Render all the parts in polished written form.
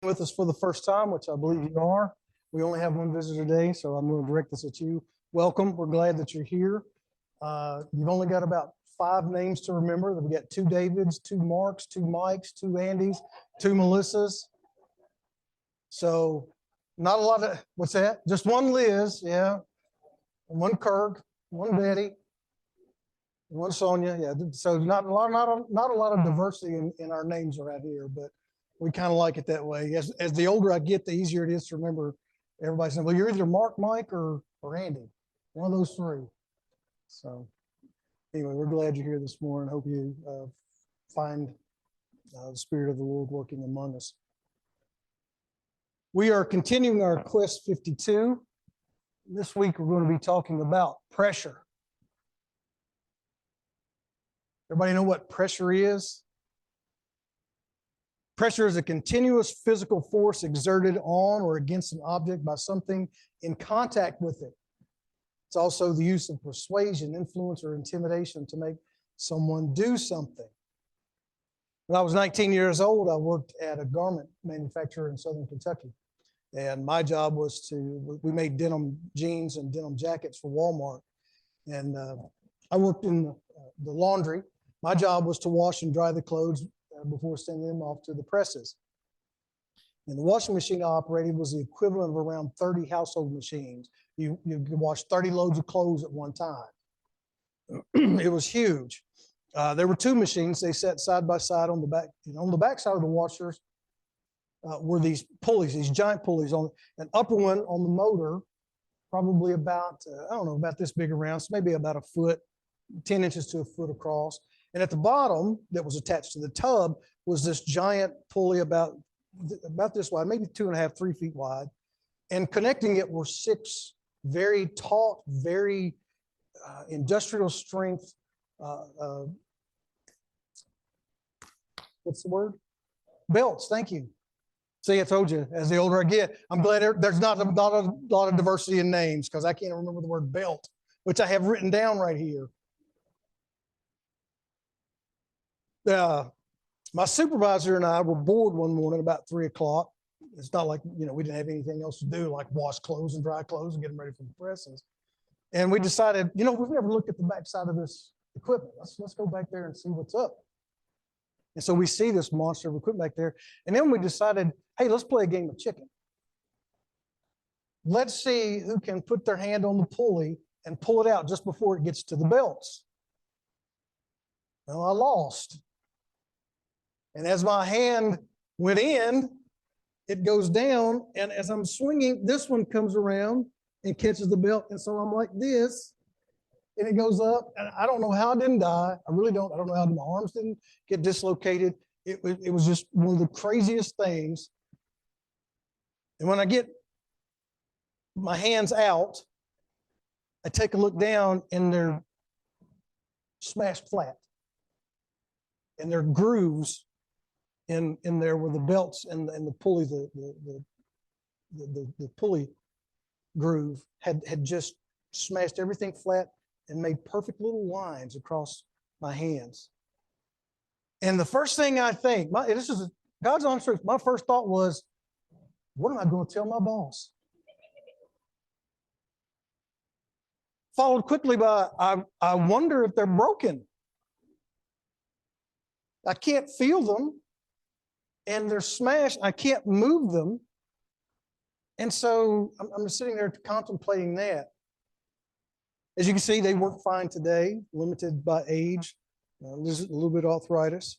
with us for the first time, which I believe you are. We only have one visitor today, so I'm going to direct this at you. Welcome. We're glad that you're here. You've only got about 5 names to remember. We got 2 Davids, 2 Marks, 2 Mikes, 2 Andys, 2 Melissas. So not a lot of, what's that? Just 1 Liz, yeah. 1 Kirk, 1 Betty, 1 Sonia, yeah. So not a lot of diversity in our names around here, but we kind of like it that way. As the older I get, the easier it is to remember everybody saying, well, you're either Mark, Mike, or Andy. One of those 3. So anyway, we're glad you're here this morning. Hope you find the Spirit of the Lord working among us. We are continuing our Quest 52. This week, we're going to be talking about pressure. Everybody know what pressure is? Pressure is a continuous physical force exerted on or against an object by something in contact with it. It's also the use of persuasion, influence, or intimidation to make someone do something. When I was 19 years old, I worked at a garment manufacturer in Southern Kentucky. And my job was we made denim jeans and denim jackets for Walmart. And I worked in the laundry. My job was to wash and dry the clothes before sending them off to the presses. And the washing machine I operated was the equivalent of around 30 household machines. You could wash 30 loads of clothes at one time. It was huge. There were 2 machines. They sat side by side on the back. And on the back side of the washers were these pulleys, these giant pulleys. On an upper one on the motor, probably about, about this big around, so maybe about 1 foot, 10 inches to 1 foot across. And at the bottom that was attached to the tub was this giant pulley about this wide, maybe 2.5, 3 feet wide. And connecting it were 6 very taut, very industrial strength, what's the word? Belts, thank you. See, I told you, as the older I get, I'm glad there's not a lot of diversity in names because I can't remember the word belt, which I have written down right here. My supervisor and I were bored one morning about 3 o'clock. It's not like, we didn't have anything else to do, like wash clothes and dry clothes and get them ready for the presses. And we decided, we've never looked at the backside of this equipment. Let's go back there and see what's up. And so we see this monster of equipment back there. And then we decided, hey, let's play a game of chicken. Let's see who can put their hand on the pulley and pull it out just before it gets to the belts. Well, I lost. And as my hand went in, it goes down. And as I'm swinging, this one comes around and catches the belt. And so I'm like this, and it goes up. And I don't know how I didn't die. I really don't. I don't know how my arms didn't get dislocated. It was just one of the craziest things. And when I get my hands out, I take a look down, and they're smashed flat. And there are grooves in there where the belts and the pulley, the pulley groove had just smashed everything flat and made perfect little lines across my hands. And the first thing I think, this is God's honest truth, my first thought was, what am I going to tell my boss? Followed quickly by, I wonder if they're broken. I can't feel them, and they're smashed. I can't move them. And so I'm sitting there contemplating that. As you can see, they work fine today, limited by age. There's a little bit of arthritis.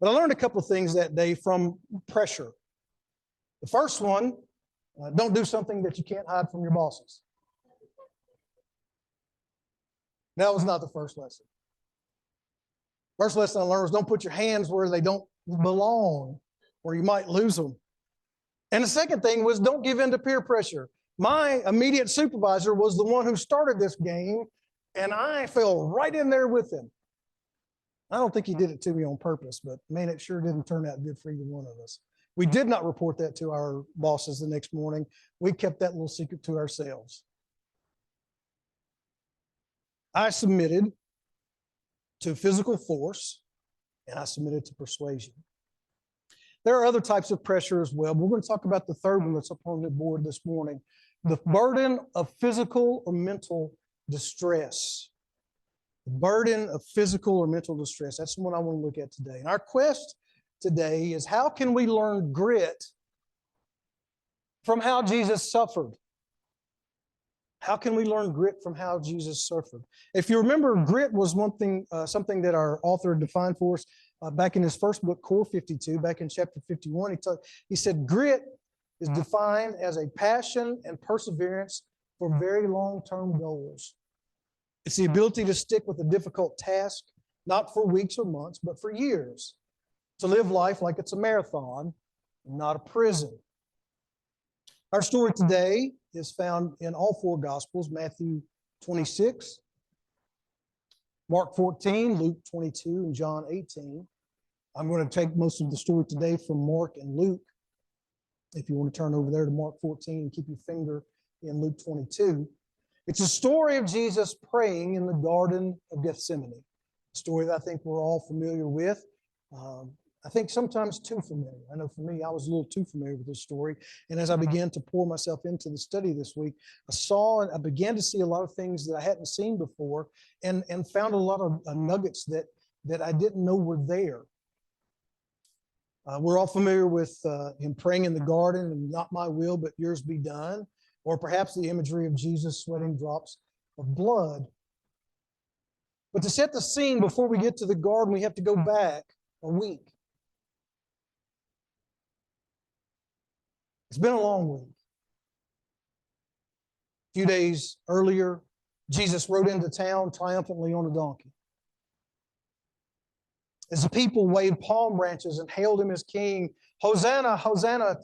But I learned a couple of things that day from pressure. The first one, don't do something that you can't hide from your bosses. That was not the first lesson. First lesson I learned was don't put your hands where they don't belong, or you might lose them. And the second thing was don't give in to peer pressure. My immediate supervisor was the one who started this game, and I fell right in there with him. I don't think he did it to me on purpose, but man, it sure didn't turn out good for either one of us. We did not report that to our bosses the next morning. We kept that little secret to ourselves. I submitted to physical force, and I submitted to persuasion. There are other types of pressure as well. But we're going to talk about the third one that's up on the board this morning. The burden of physical or mental distress. The burden of physical or mental distress. That's the one I want to look at today. And our quest today is, how can we learn grit from how Jesus suffered? How can we learn grit from how Jesus suffered? If you remember, grit was something that our author defined for us back in his first book, Core 52, back in chapter 51. He said, grit is defined as a passion and perseverance for very long-term goals. It's the ability to stick with a difficult task, not for weeks or months, but for years. To live life like it's a marathon, not a prison. Our story today is found in all four Gospels: Matthew 26, Mark 14, Luke 22, and John 18. I'm going to take most of the story today from Mark and Luke. If you want to turn over there to Mark 14 and keep your finger in Luke 22. It's a story of Jesus praying in the Garden of Gethsemane, a story that I think we're all familiar with. I think sometimes too familiar. I know for me, I was a little too familiar with this story. And as I began to pour myself into the study this week, I began to see a lot of things that I hadn't seen before, and found a lot of nuggets that I didn't know were there. We're all familiar with him praying in the garden, and not my will, but yours be done. Or perhaps the imagery of Jesus sweating drops of blood. But to set the scene before we get to the garden, we have to go back a week. It's been a long week. A few days earlier, Jesus rode into town triumphantly on a donkey. As the people waved palm branches and hailed him as king, Hosanna, Hosanna,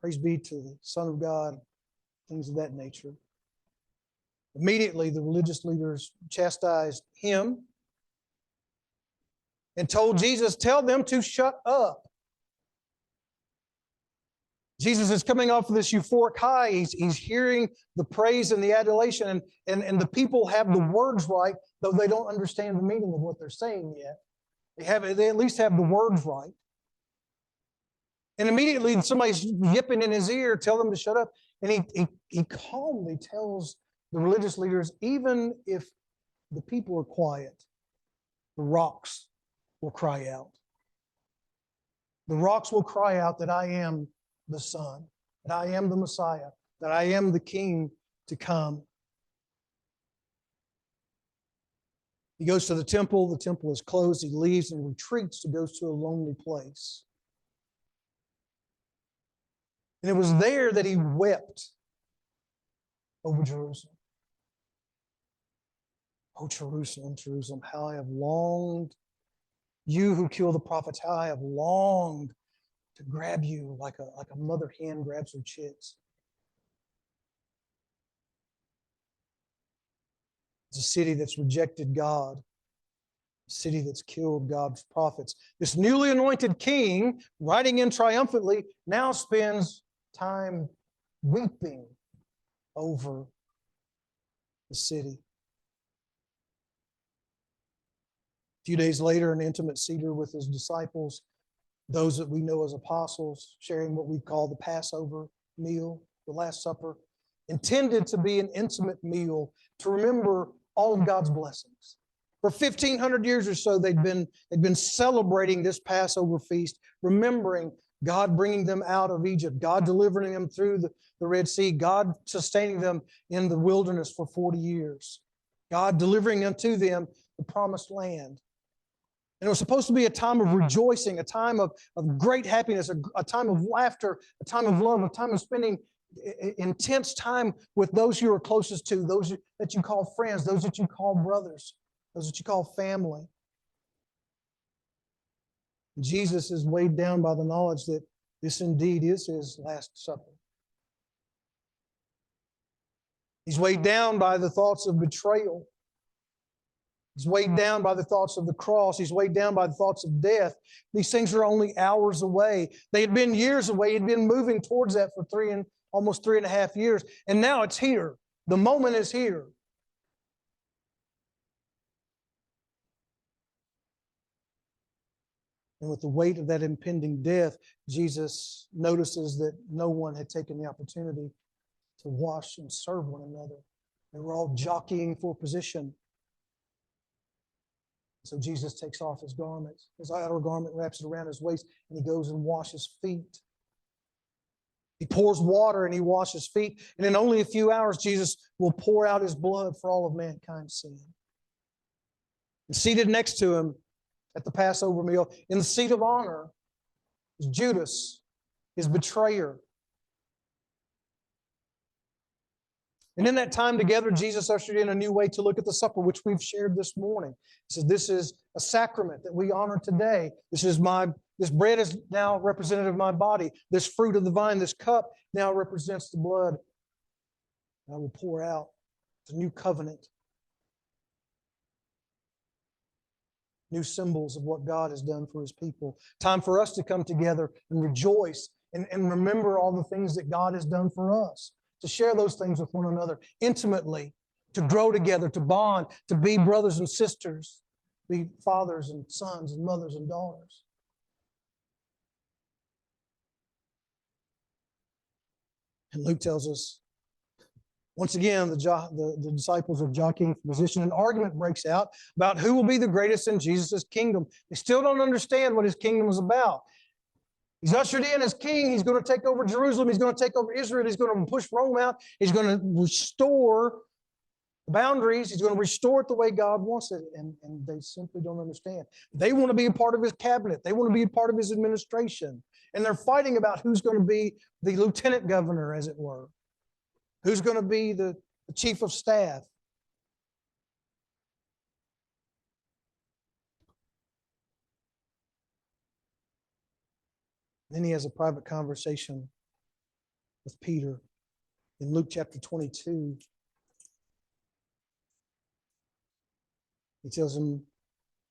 praise be to the Son of God, things of that nature. Immediately, the religious leaders chastised him and told Jesus, tell them to shut up. Jesus is coming off of this euphoric high. He's hearing the praise and the adulation, and the people have the words right, though they don't understand the meaning of what they're saying yet. They at least have the words right. And immediately somebody's yipping in his ear, tell them to shut up. And he calmly tells the religious leaders, even if the people are quiet, the rocks will cry out. The rocks will cry out that I am the Son, that I am the Messiah, that I am the King to come. He goes to the temple is closed, he leaves and retreats to go to a lonely place. And it was there that he wept over Jerusalem. Oh, Jerusalem, Jerusalem, how I have longed, you who kill the prophets, how I have longed to grab you like a mother hen grabs her chicks. It's a city that's rejected God, a city that's killed God's prophets. This newly anointed king, riding in triumphantly, now spends time weeping over the city. A few days later, an intimate Seder with his disciples, those that we know as apostles, sharing what we call the Passover meal, the Last Supper, intended to be an intimate meal to remember all of God's blessings. For 1,500 years or so, they'd been celebrating this Passover feast, remembering God bringing them out of Egypt, God delivering them through the Red Sea, God sustaining them in the wilderness for 40 years, God delivering unto them the promised land. And it was supposed to be a time of rejoicing, a time of great happiness, a time of laughter, a time of love, a time of spending intense time with those you are closest to, those that you call friends, those that you call brothers, those that you call family. Jesus is weighed down by the knowledge that this indeed is his Last Supper. He's weighed down by the thoughts of betrayal. He's weighed down by the thoughts of the cross. He's weighed down by the thoughts of death. These things are only hours away. They had been years away. He'd been moving towards that for almost 3.5 years. And now it's here. The moment is here. And with the weight of that impending death, Jesus notices that no one had taken the opportunity to wash and serve one another. They were all jockeying for position. So Jesus takes off his garments, his outer garment, wraps it around his waist, and he goes and washes feet. He pours water and he washes feet. And in only a few hours, Jesus will pour out his blood for all of mankind's sin. And seated next to him at the Passover meal, in the seat of honor, is Judas, his betrayer. And in that time together, Jesus ushered in a new way to look at the supper, which we've shared this morning. He said, this is a sacrament that we honor today. This bread is now representative of my body. This fruit of the vine, this cup now represents the blood I will pour out. It's a new covenant. New symbols of what God has done for his people. Time for us to come together and rejoice and remember all the things that God has done for us. To share those things with one another intimately, to grow together, to bond, to be brothers and sisters, be fathers and sons and mothers and daughters. And Luke tells us, once again, the disciples are jockeying for position. An argument breaks out about who will be the greatest in Jesus' kingdom. They still don't understand what his kingdom is about. He's ushered in as king. He's going to take over Jerusalem. He's going to take over Israel. He's going to push Rome out. He's going to restore the boundaries. He's going to restore it the way God wants it. And they simply don't understand. They want to be a part of his cabinet. They want to be a part of his administration. And they're fighting about who's going to be the lieutenant governor, as it were. Who's going to be the chief of staff. Then he has a private conversation with Peter in Luke chapter 22. He tells him,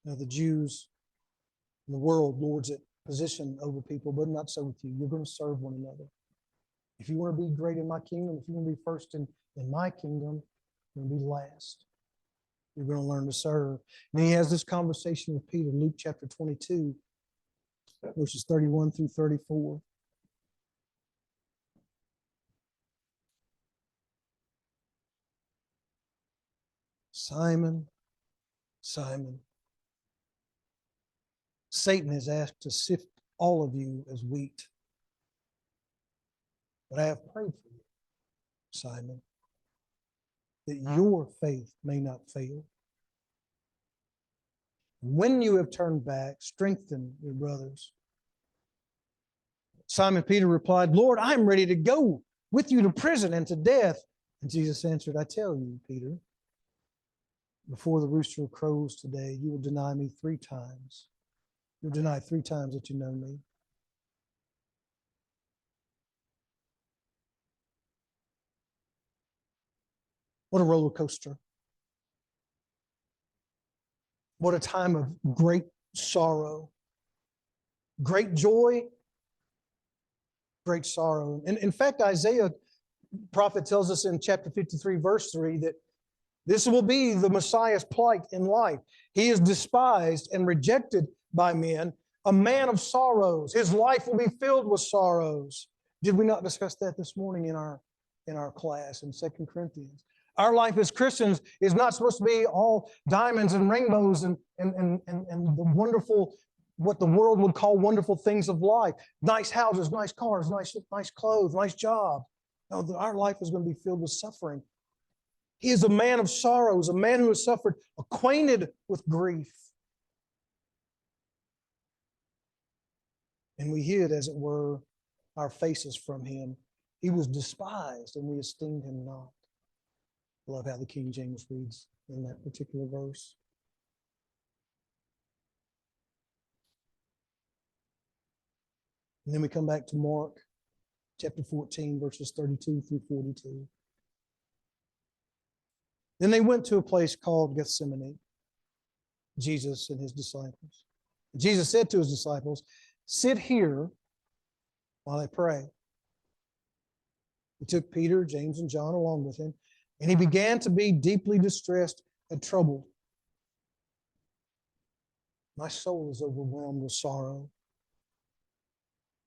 the Jews and the world lords it position over people, but not so with you. You're going to serve one another. If you want to be great in my kingdom, if you want to be first in my kingdom, you're going to be last. You're going to learn to serve. And he has this conversation with Peter, Luke chapter 22. Verses 31 through 34. Simon, Simon, Satan has asked to sift all of you as wheat. But I have prayed for you, Simon, that your faith may not fail. When you have turned back, strengthen your brothers. Simon Peter replied, Lord, I am ready to go with you to prison and to death. And Jesus answered, I tell you, Peter, before the rooster crows today, you will deny me 3 times. You'll deny 3 times that you know me. What a roller coaster. What a time of great sorrow, great joy, great sorrow. And in fact, Isaiah prophet tells us in chapter 53, verse 3, that this will be the Messiah's plight in life. He is despised and rejected by men, a man of sorrows. His life will be filled with sorrows. Did we not discuss that this morning in our class in 2 Corinthians? Our life as Christians is not supposed to be all diamonds and rainbows and the wonderful, what the world would call wonderful things of life. Nice houses, nice cars, nice clothes, nice job. No, our life is going to be filled with suffering. He is a man of sorrows, a man who has suffered, acquainted with grief. And we hid, as it were, our faces from him. He was despised, and we esteemed him not. I love how the King James reads in that particular verse. And then we come back to Mark chapter 14, verses 32 through 42. Then they went to a place called Gethsemane, Jesus and his disciples. Jesus said to his disciples, sit here while I pray. He took Peter, James, and John along with him, and he began to be deeply distressed and troubled. My soul is overwhelmed with sorrow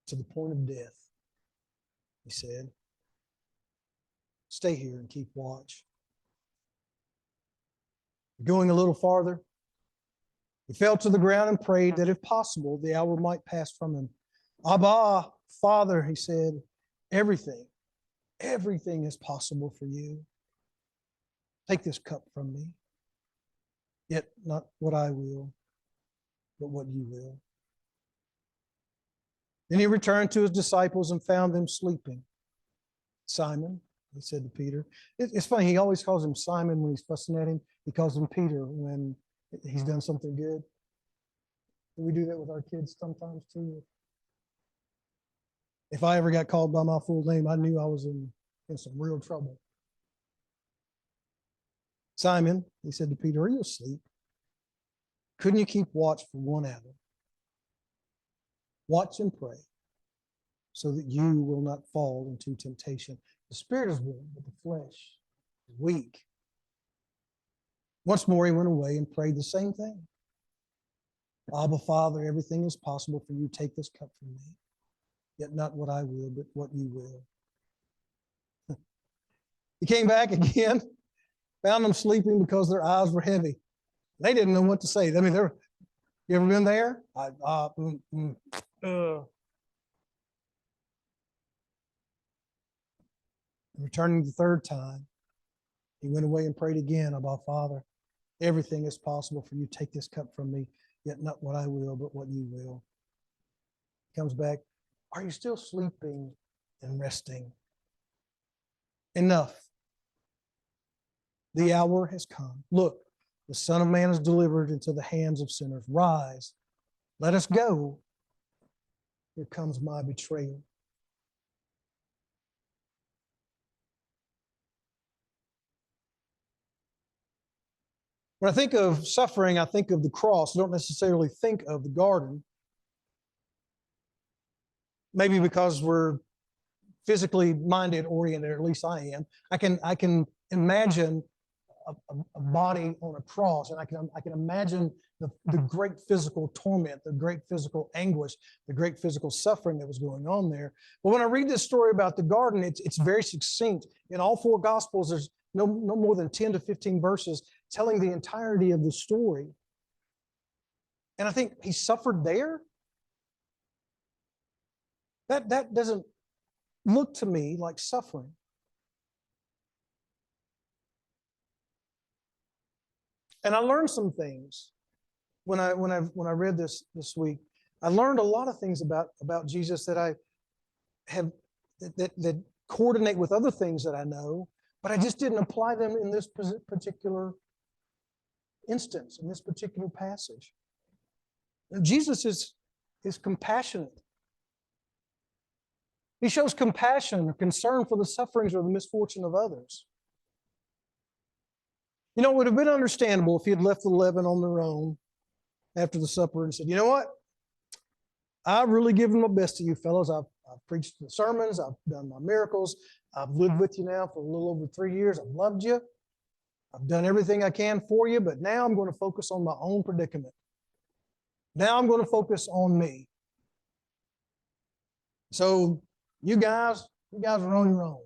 to the point of death. He said, stay here and keep watch. Going a little farther, he fell to the ground and prayed that if possible, the hour might pass from him. Abba, Father, he said, everything is possible for you. Take this cup from me, yet not what I will, but what you will. Then he returned to his disciples and found them sleeping. Simon, he said to Peter. It's funny, he always calls him Simon when he's fussing at him. He calls him Peter when he's done something good. We do that with our kids sometimes too. If I ever got called by my full name, I knew I was in some real trouble. Simon, he said to Peter, are you asleep? Couldn't you keep watch for 1 hour? Watch and pray so that you will not fall into temptation. The spirit is willing, but the flesh is weak. Once more, he went away and prayed the same thing. Abba, Father, everything is possible for you. Take this cup from me. Yet not what I will, but what you will. He came back again, found them sleeping because their eyes were heavy. They didn't know what to say. I mean, you ever been there? Returning the third time, he went away and prayed again, Abba, Father, everything is possible for you. Take this cup from me, yet not what I will, but what you will. He comes back. Are you still sleeping and resting? Enough. The hour has come. Look, the Son of Man is delivered into the hands of sinners. Rise, let us go. Here comes my betrayer. When I think of suffering, I think of the cross. I don't necessarily think of the garden. Maybe because we're physically minded, oriented, or at least I am. I can imagine a body on a cross, and I can imagine the great physical torment, the great physical anguish, the great physical suffering that was going on there. But when I read this story about the garden, it's very succinct. In all 4 Gospels, there's no more than 10 to 15 verses telling the entirety of the story. And I think he suffered there. That doesn't look to me like suffering. And I learned some things when I read this week. I learned a lot of things about Jesus that I have that coordinate with other things that I know, but I just didn't apply them in this particular instance, in this particular passage. And Jesus is compassionate. He shows compassion or concern for the sufferings or the misfortune of others. You know, it would have been understandable if he had left the 11 on their own after the supper and said, you know what? I've really given my best to you fellows. I've preached the sermons. I've done my miracles. I've lived with you now for a little over 3 years. I've loved you. I've done everything I can for you, but now I'm going to focus on my own predicament. Now I'm going to focus on me. So you guys are on your own.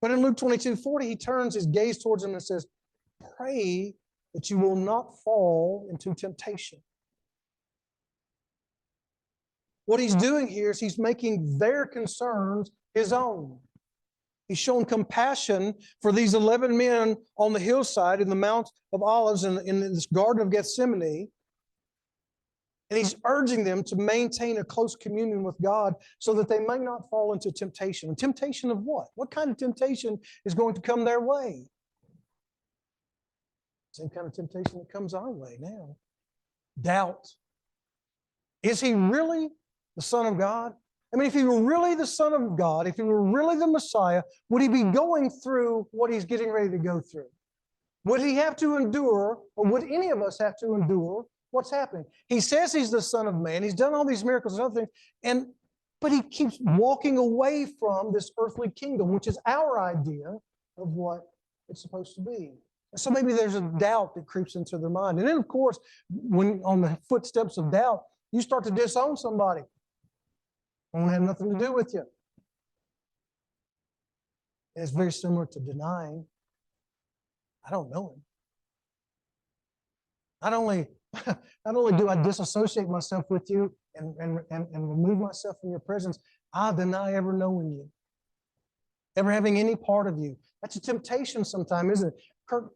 But in Luke 22:40, he turns his gaze towards them and says, pray that you will not fall into temptation. What he's doing here is he's making their concerns his own. He's shown compassion for these 11 men on the hillside in the Mount of Olives in this Garden of Gethsemane. And he's urging them to maintain a close communion with God so that they may not fall into temptation. And temptation of what? What kind of temptation is going to come their way? Same kind of temptation that comes our way now. Doubt. Is he really the Son of God? I mean, if he were really the Son of God, if he were really the Messiah, would he be going through what he's getting ready to go through? Would he have to endure, or would any of us have to endure what's happening? He says he's the Son of Man. He's done all these miracles and other things, but he keeps walking away from this earthly kingdom, which is our idea of what it's supposed to be. So maybe there's a doubt that creeps into their mind. And then, of course, when on the footsteps of doubt, you start to disown somebody. I don't have nothing to do with you. And it's very similar to denying. I don't know him. Not only do I disassociate myself with you and remove myself from your presence, I deny ever knowing you, ever having any part of you. That's a temptation sometimes, isn't it? Kirk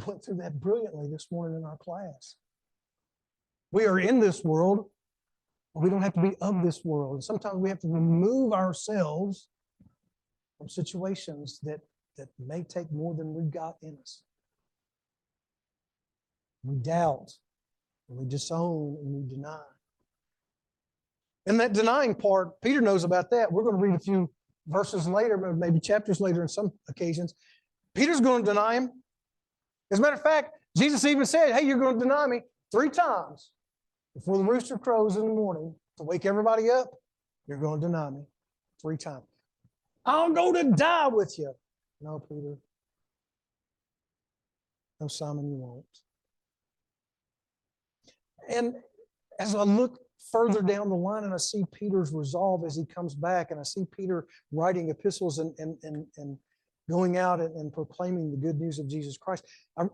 went through that brilliantly this morning in our class. We are in this world, but we don't have to be of this world. And sometimes we have to remove ourselves from situations that may take more than we've got in us. We doubt, and we disown, and we deny. And that denying part, Peter knows about that. We're going to read a few verses later, maybe chapters later in some occasions. Peter's going to deny him. As a matter of fact, Jesus even said, hey, you're going to deny me 3 times before the rooster crows in the morning to wake everybody up. You're going to deny me 3 times. I'll go to die with you. No, Peter. No, Simon, you won't. And as I look further down the line and I see Peter's resolve as he comes back, and I see Peter writing epistles and going out and proclaiming the good news of Jesus Christ,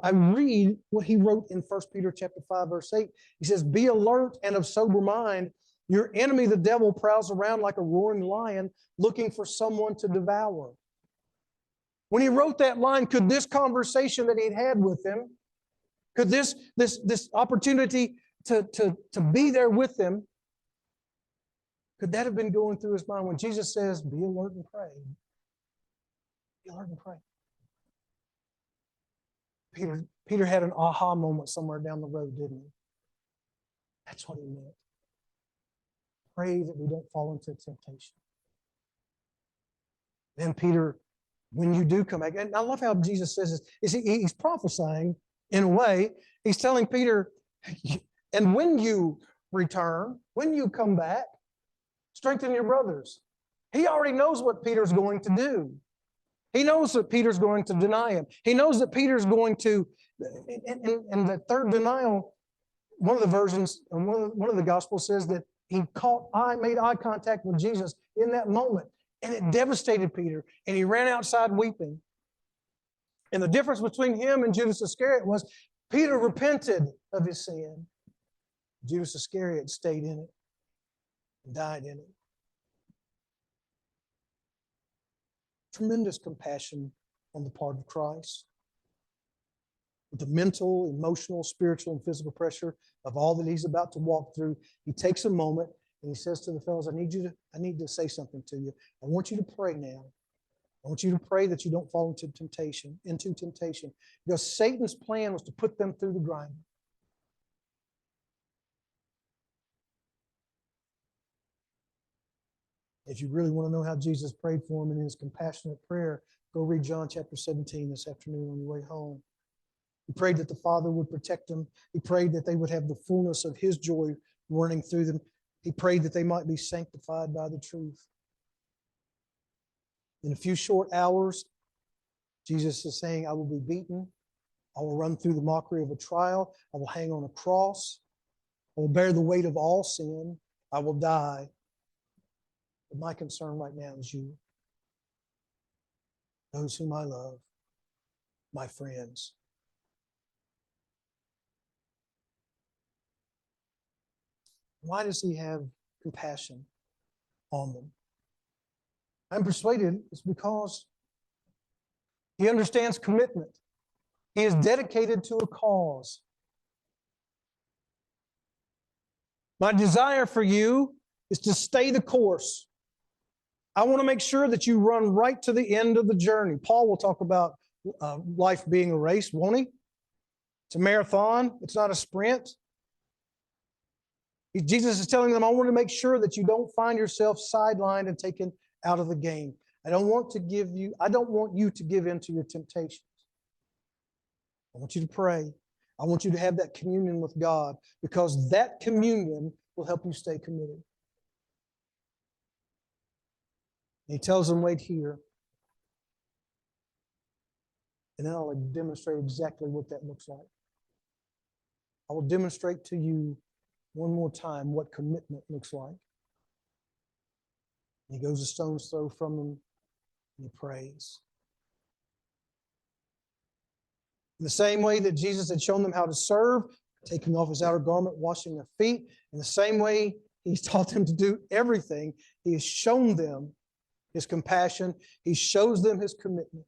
I read what he wrote in 1 Peter chapter 5, verse 8. He says, be alert and of sober mind. Your enemy, the devil, prowls around like a roaring lion looking for someone to devour. When he wrote that line, could this conversation that he'd had with him, could this opportunity to be there with them, could that have been going through his mind when Jesus says, be alert and pray? Be alert and pray. Peter had an aha moment somewhere down the road, didn't he? That's what he meant. Pray that we don't fall into temptation. Then Peter, when you do come back, and I love how Jesus says this, he's prophesying in a way. He's telling Peter, and when you return, when you come back, strengthen your brothers. He already knows what Peter's going to do. He knows that Peter's going to deny him. He knows that Peter's going to, and the third denial, one of the versions, and one of the Gospels says that he made eye contact with Jesus in that moment, and it devastated Peter, and he ran outside weeping. And the difference between him and Judas Iscariot was Peter repented of his sin. Judas Iscariot stayed in it and died in it. Tremendous compassion on the part of Christ. With the mental, emotional, spiritual, and physical pressure of all that he's about to walk through, he takes a moment and he says to the fellows, I need to say something to you. I want you to pray now. I want you to pray that you don't fall into temptation. Because Satan's plan was to put them through the grinder. If you really want to know how Jesus prayed for him in his compassionate prayer, go read John chapter 17 this afternoon on your way home. He prayed that the Father would protect them. He prayed that they would have the fullness of his joy running through them. He prayed that they might be sanctified by the truth. In a few short hours, Jesus is saying, I will be beaten. I will run through the mockery of a trial. I will hang on a cross. I will bear the weight of all sin. I will die. But my concern right now is you. Those whom I love, my friends. Why does he have compassion on them? I'm persuaded it's because he understands commitment. He is dedicated to a cause. My desire for you is to stay the course. I want to make sure that you run right to the end of the journey. Paul will talk about life being a race, won't he? It's a marathon. It's not a sprint. Jesus is telling them, I want to make sure that you don't find yourself sidelined and taken out of the game. I don't want you to give in to your temptations. I want you to pray. I want you to have that communion with God, because that communion will help you stay committed. And he tells them, wait here. And then I'll demonstrate exactly what that looks like. I will demonstrate to you one more time what commitment looks like. He goes a stone's throw from them, and he prays. In the same way that Jesus had shown them how to serve, taking off his outer garment, washing their feet, in the same way he's taught them to do everything, he has shown them his compassion. He shows them his commitment.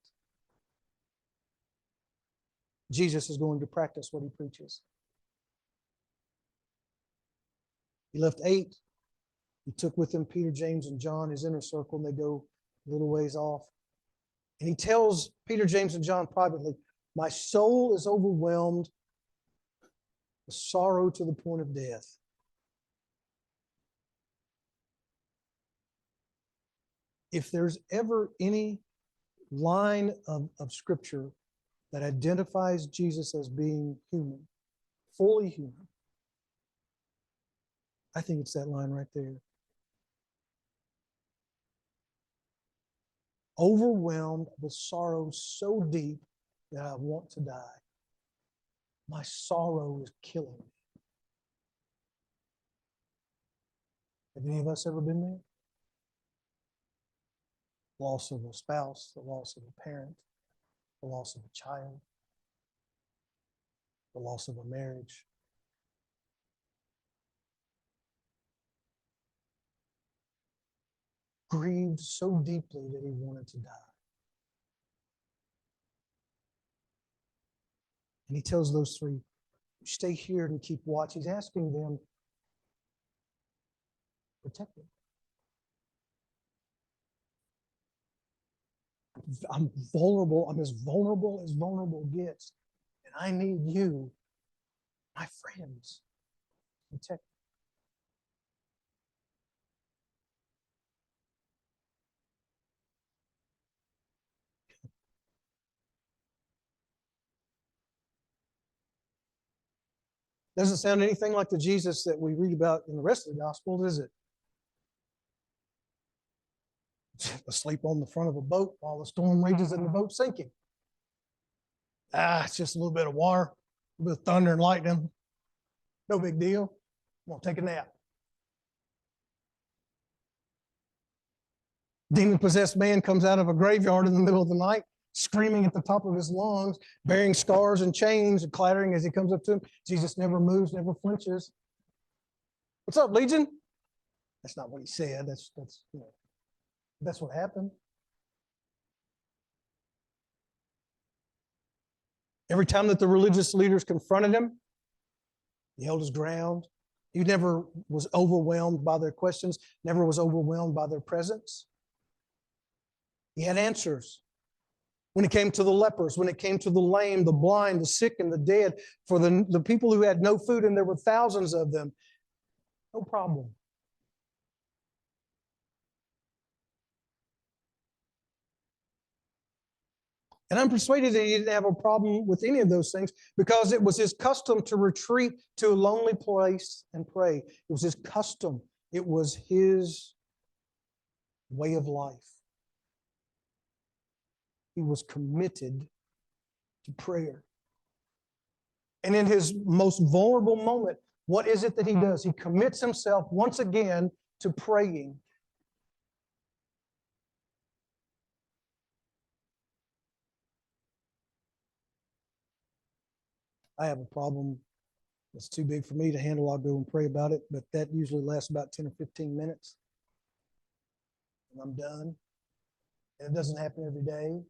Jesus is going to practice what he preaches. He left 8. He took with him Peter, James, and John, his inner circle, and they go a little ways off. And he tells Peter, James, and John privately, my soul is overwhelmed with sorrow to the point of death. If there's ever any line of Scripture that identifies Jesus as being human, fully human, I think it's that line right there. Overwhelmed with sorrow so deep that I want to die. My sorrow is killing me. Have any of us ever been there? Loss of a spouse, the loss of a parent, the loss of a child, the loss of a marriage. Grieved so deeply that he wanted to die. And he tells those 3, stay here and keep watch. He's asking them, protect me. I'm vulnerable. I'm as vulnerable gets. And I need you, my friends, to protect me. Doesn't sound anything like the Jesus that we read about in the rest of the gospel, does it? Asleep on the front of a boat while the storm rages and the boat's sinking. It's just a little bit of water, a little bit of thunder and lightning. No big deal. I'm going to take a nap. Demon-possessed man comes out of a graveyard in the middle of the night, screaming at the top of his lungs, bearing scars and chains and clattering as he comes up to him. Jesus never moves, never flinches. What's up, Legion? That's not what he said. That's what happened. Every time that the religious leaders confronted him, he held his ground. He never was overwhelmed by their questions, never was overwhelmed by their presence. He had answers. When it came to the lepers, when it came to the lame, the blind, the sick, and the dead, for the people who had no food, and there were thousands of them, no problem. And I'm persuaded that he didn't have a problem with any of those things because it was his custom to retreat to a lonely place and pray. It was his custom. It was his way of life. He was committed to prayer. And in his most vulnerable moment, what is it that he does? He commits himself once again to praying. I have a problem that's too big for me to handle. I'll go and pray about it, but that usually lasts about 10 or 15 minutes. And I'm done. And it doesn't happen every day.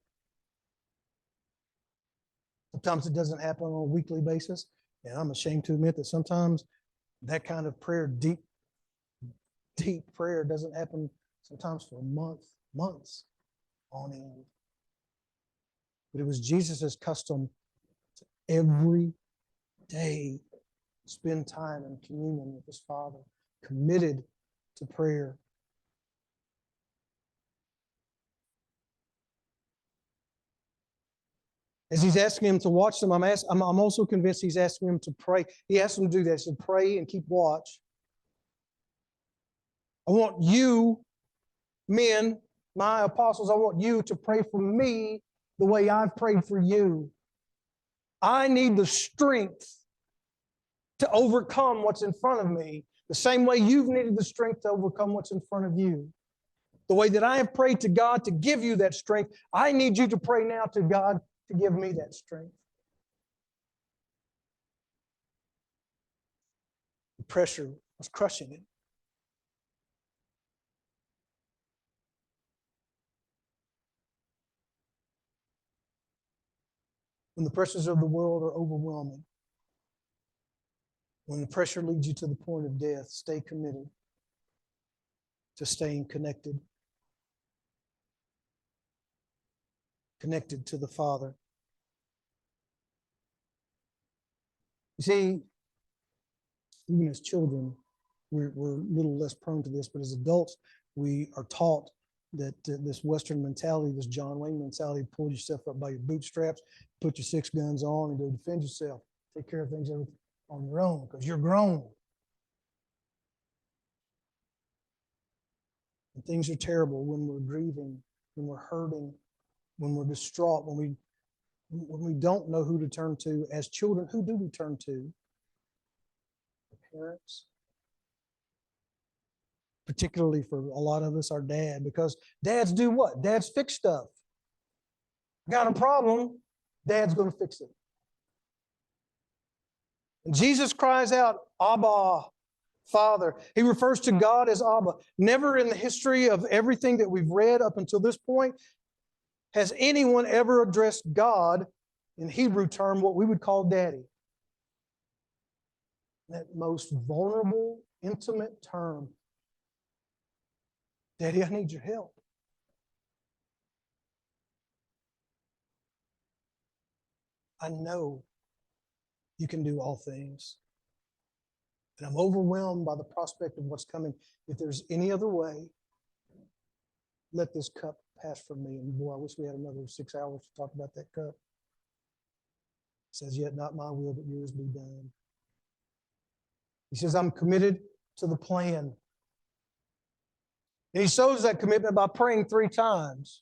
Sometimes it doesn't happen on a weekly basis. And I'm ashamed to admit that sometimes that kind of prayer, deep prayer, doesn't happen sometimes for months on end. But it was Jesus' custom to every day spend time in communion with his Father, committed to prayer. As he's asking him to watch them, I'm also convinced he's asking him to pray. He asked him to do that. He said, pray and keep watch. I want you, men, my apostles, I want you to pray for me the way I've prayed for you. I need the strength to overcome what's in front of me, the same way you've needed the strength to overcome what's in front of you. The way that I have prayed to God to give you that strength, I need you to pray now to God to give me that strength. The pressure was crushing it. When the pressures of the world are overwhelming, when the pressure leads you to the point of death, stay committed to staying connected to the Father. You see, even as children, we're a little less prone to this, but as adults, we are taught that this Western mentality, this John Wayne mentality, pull yourself up by your bootstraps, put your 6 guns on, and go defend yourself. Take care of things on your own because you're grown. And things are terrible when we're grieving, when we're hurting, when we're distraught, when we don't know who to turn to. As children, who do we turn to? Our parents. Particularly for a lot of us, our dad, because dads do what? Dads fix stuff. Got a problem, dad's going to fix it. And Jesus cries out, Abba, Father. He refers to God as Abba. Never in the history of everything that we've read up until this point has anyone ever addressed God in Hebrew term, what we would call daddy. That most vulnerable, intimate term. Daddy, I need your help. I know you can do all things. And I'm overwhelmed by the prospect of what's coming. If there's any other way, let this cup pass from me. And boy, I wish we had another 6 hours to talk about that cup. It says, yet not my will, but yours be done. He says, I'm committed to the plan. And he shows that commitment by praying 3 times.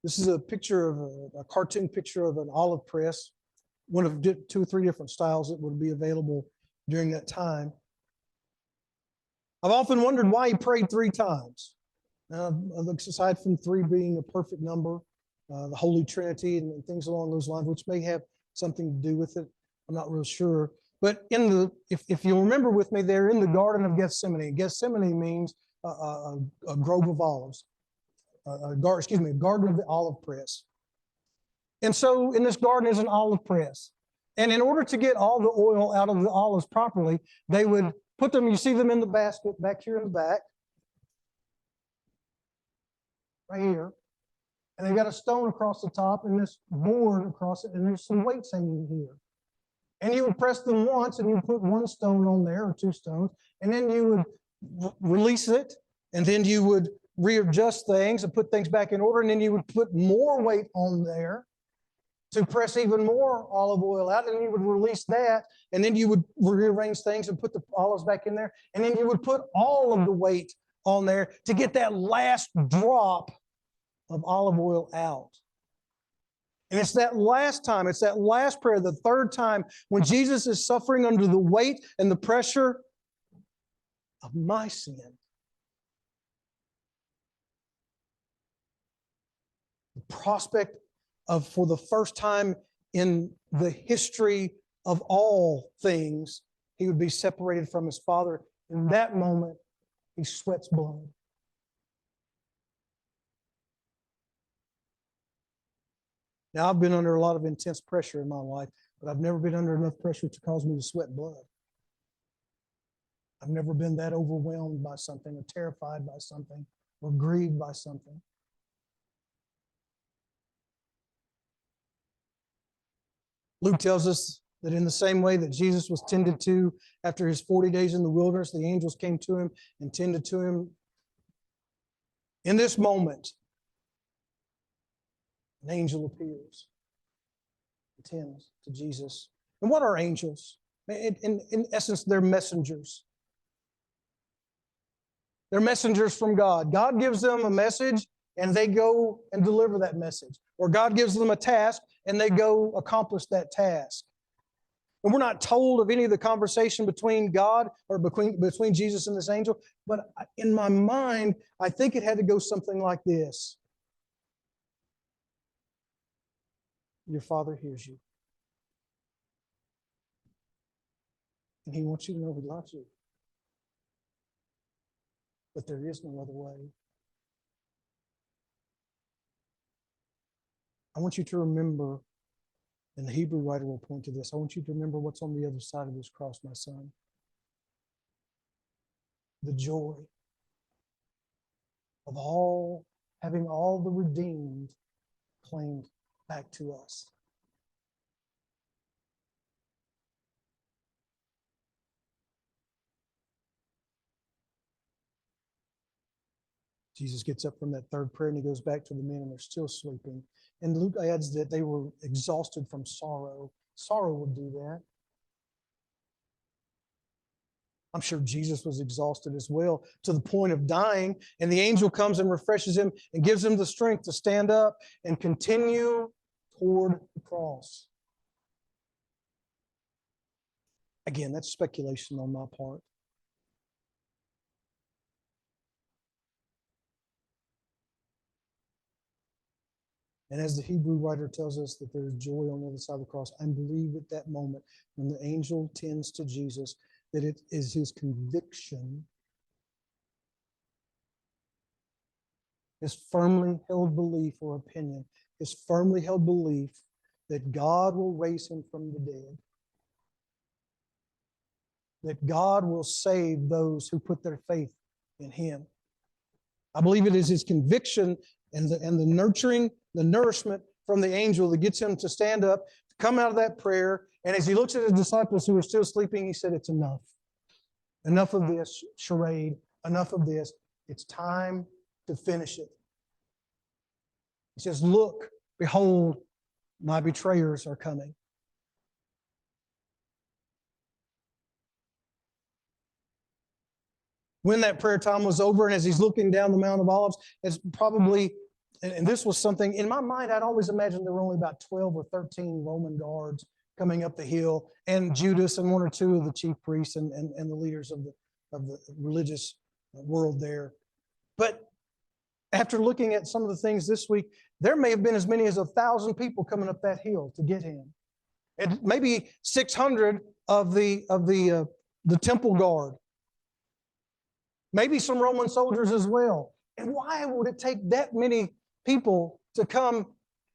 This is a picture of a cartoon picture of an olive press, one of 2 or 3 different styles that would be available during that time. I've often wondered why he prayed 3 times. Now, aside from 3 being a perfect number, the Holy Trinity and things along those lines, which may have something to do with it, I'm not real sure. But if you'll remember with me, they're in the Garden of Gethsemane. Gethsemane means a grove of olives. A garden of the olive press. And so in this garden is an olive press. And in order to get all the oil out of the olives properly, they would put them, you see them in the basket back here in the back, right here. And they've got a stone across the top and this board across it, and there's some weights hanging here. And you would press them once, and you would put 1 stone on there, or 2 stones, and then you would release it, and then you would readjust things and put things back in order, and then you would put more weight on there to press even more olive oil out, and you would release that, and then you would rearrange things and put the olives back in there, and then you would put all of the weight on there to get that last drop of olive oil out. And it's that last time, it's that last prayer, the 3rd time, when Jesus is suffering under the weight and the pressure of my sin. The prospect of, for the first time in the history of all things, he would be separated from his Father. In that moment, he sweats blood. Now, I've been under a lot of intense pressure in my life, but I've never been under enough pressure to cause me to sweat blood. I've never been that overwhelmed by something, or terrified by something, or grieved by something. Luke tells us that in the same way that Jesus was tended to after his 40 days in the wilderness, the angels came to him and tended to him. In this moment, an angel appears and tends to Jesus. And what are angels? In essence, they're messengers. They're messengers from God. God gives them a message, and they go and deliver that message. Or God gives them a task and they go accomplish that task. And we're not told of any of the conversation between God or between Jesus and this angel, but in my mind, I think it had to go something like this. Your Father hears you. And He wants you to know He loves you. But there is no other way. I want you to remember, and the Hebrew writer will point to this, I want you to remember what's on the other side of this cross, my son. The joy of having all the redeemed claimed back to us. Jesus gets up from that third prayer and He goes back to the men and they're still sleeping. And Luke adds that they were exhausted from sorrow. Sorrow would do that. I'm sure Jesus was exhausted as well, to the point of dying. And the angel comes and refreshes him and gives him the strength to stand up and continue toward the cross. Again, that's speculation on my part. And as the Hebrew writer tells us that there is joy on the other side of the cross, I believe at that moment when the angel tends to Jesus, that it is his conviction, his firmly held belief or opinion, his firmly held belief that God will raise him from the dead, that God will save those who put their faith in him. I believe it is his conviction and the nurturing, the nourishment from the angel that gets him to stand up, to come out of that prayer. And as he looks at his disciples who are still sleeping, he said, it's enough. Enough of this charade. Enough of this. It's time to finish it. He says, look, behold, my betrayers are coming. When that prayer time was over and as he's looking down the Mount of Olives, it's probably, and this was something, in my mind, I'd always imagined there were only about 12 or 13 Roman guards coming up the hill, and Judas and one or two of the chief priests and the leaders of the religious world there. But after looking at some of the things this week, there may have been as many as 1,000 people coming up that hill to get him. And maybe 600 of the temple guard. Maybe some Roman soldiers as well. And why would it take that many people to come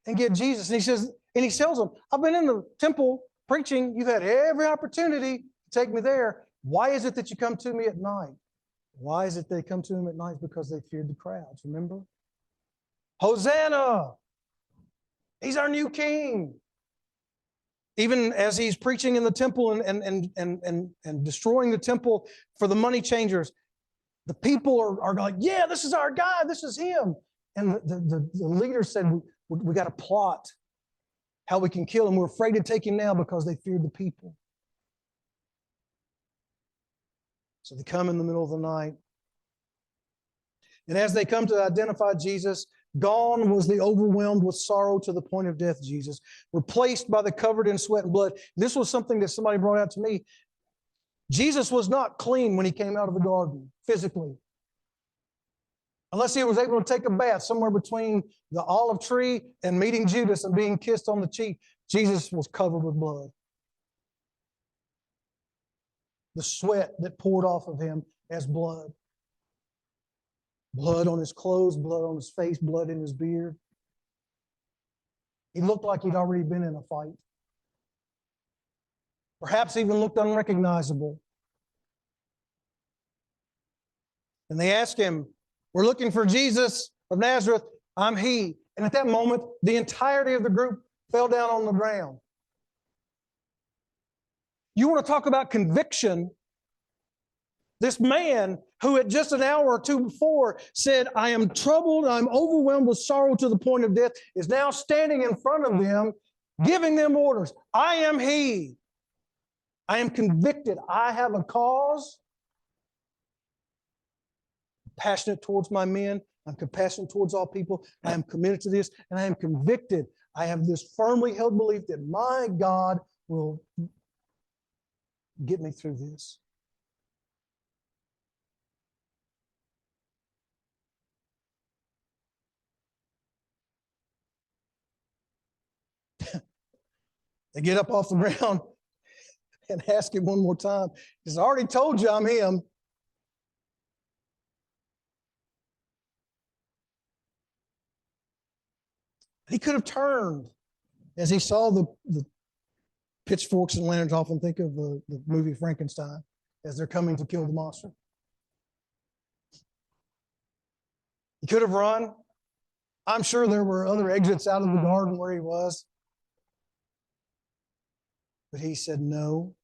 and get Jesus? And he says, and he tells them, I've been in the temple preaching. You've had every opportunity to take me there. Why is it that you come to me at night? Why is it they come to him at night? Because they feared the crowds, remember? Hosanna! He's our new king. Even as he's preaching in the temple and destroying the temple for the money changers, the people are like, yeah, this is our guy, this is him. And the leader said, we got to plot how we can kill him. We're afraid to take him now because they feared the people. So they come in the middle of the night. And as they come to identify Jesus, gone was the overwhelmed with sorrow to the point of death Jesus, replaced by the covered in sweat and blood. This was something that somebody brought out to me. Jesus was not clean when he came out of the garden, physically. Unless he was able to take a bath somewhere between the olive tree and meeting Judas and being kissed on the cheek, Jesus was covered with blood. The sweat that poured off of him as blood. Blood on his clothes, blood on his face, blood in his beard. He looked like he'd already been in a fight. Perhaps even looked unrecognizable. And they asked him, we're looking for Jesus of Nazareth. I'm he. And at that moment, the entirety of the group fell down on the ground. You want to talk about conviction? This man who at just an hour or two before said, I am troubled, I'm overwhelmed with sorrow to the point of death, is now standing in front of them, giving them orders. I am he. I am convicted. I have a cause. Passionate towards my men. I'm compassionate towards all people. I am committed to this, and I am convicted. I have this firmly held belief that my God will get me through this. They get up off the ground and ask him one more time. He's already told you I'm him. He could have turned as he saw the pitchforks and lanterns. Often think of the movie Frankenstein as they're coming to kill the monster. He could have run. I'm sure there were other exits out of the garden where he was. But he said, no,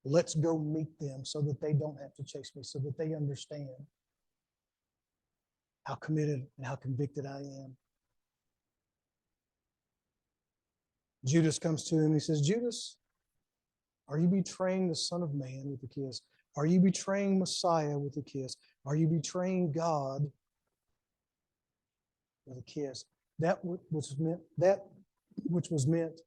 let's go meet them so that they don't have to chase me, so that they understand how committed and how convicted I am. Judas comes to him and he says, Judas, are you betraying the Son of Man with a kiss? Are you betraying Messiah with a kiss? Are you betraying God with a kiss? That which was meant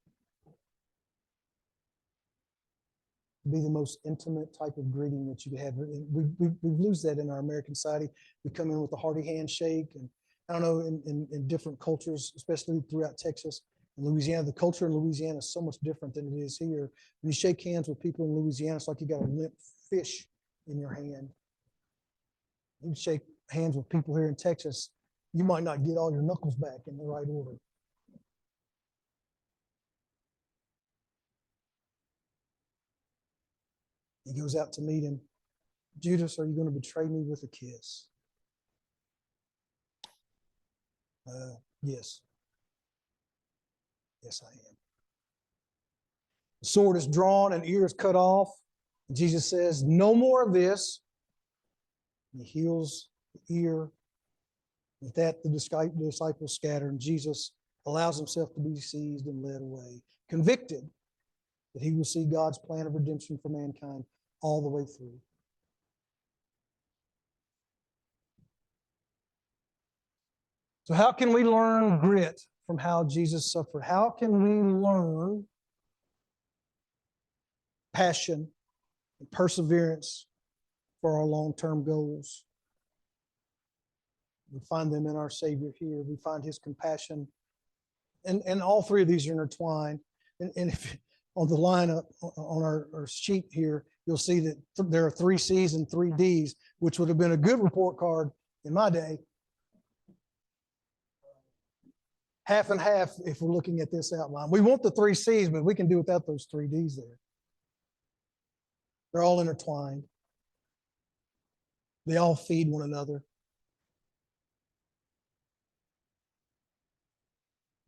to be the most intimate type of greeting that you could have. We lose that in our American society. We come in with a hearty handshake, and I don't know, in different cultures, especially throughout Texas and Louisiana, the culture in Louisiana is so much different than it is here. When you shake hands with people in Louisiana, it's like you got a limp fish in your hand. You shake hands with people here in Texas, you might not get all your knuckles back in the right order. He goes out to meet him. Judas, are you going to betray me with a kiss? Yes. Yes, I am. The sword is drawn and ear is cut off. And Jesus says, no more of this. And he heals the ear. With that, the disciples scatter, and Jesus allows himself to be seized and led away, convicted that he will see God's plan of redemption for mankind all the way through. So how can we learn grit from how Jesus suffered? How can we learn passion and perseverance for our long-term goals? We find them in our Savior here. We find his compassion. And all three of these are intertwined. And if on the lineup on our sheet here, you'll see that there are 3 C's and 3 D's, which would have been a good report card in my day. Half and half if we're looking at this outline. We want the 3 C's, but we can do without those 3 D's there. They're all intertwined. They all feed one another.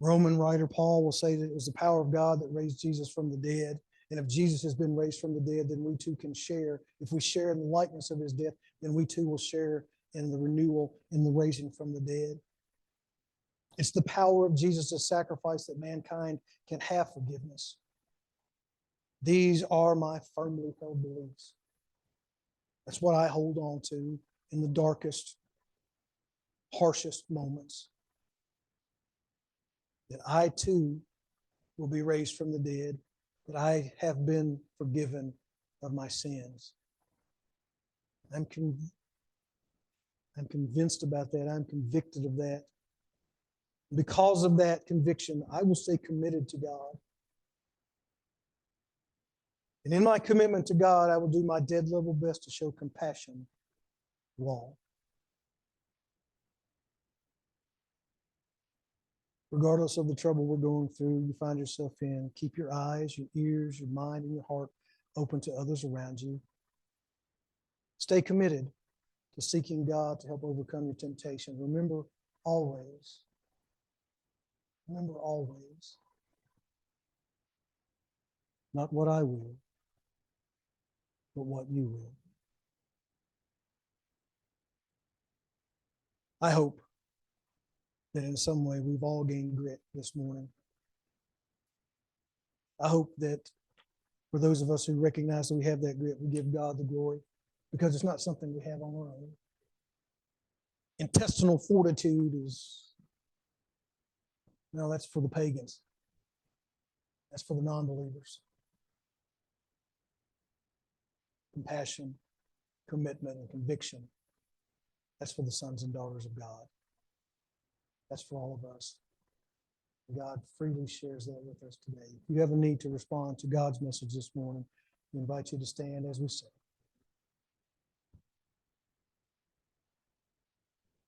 Roman writer Paul will say that it was the power of God that raised Jesus from the dead. And if Jesus has been raised from the dead, then we too can share. If we share in the likeness of his death, then we too will share in the renewal, in the raising from the dead. It's the power of Jesus' sacrifice that mankind can have forgiveness. These are my firmly held beliefs. That's what I hold on to in the darkest, harshest moments. That I too will be raised from the dead, that I have been forgiven of my sins. I'm convinced about that. I'm convicted of that. Because of that conviction, I will stay committed to God. And in my commitment to God, I will do my dead level best to show compassion to all. Regardless of the trouble we're going through, you find yourself in, keep your eyes, your ears, your mind, and your heart open to others around you. Stay committed to seeking God to help overcome your temptation. Remember always, not what I will, but what you will. I hope that in some way we've all gained grit this morning. I hope that for those of us who recognize that we have that grit, we give God the glory, because it's not something we have on our own. intestinal fortitude is, no, that's for the pagans. That's for the non-believers. Compassion, commitment, and conviction. That's for the sons and daughters of God. That's for all of us. God freely shares that with us today. If you have a need to respond to God's message this morning, we invite you to stand as we sing.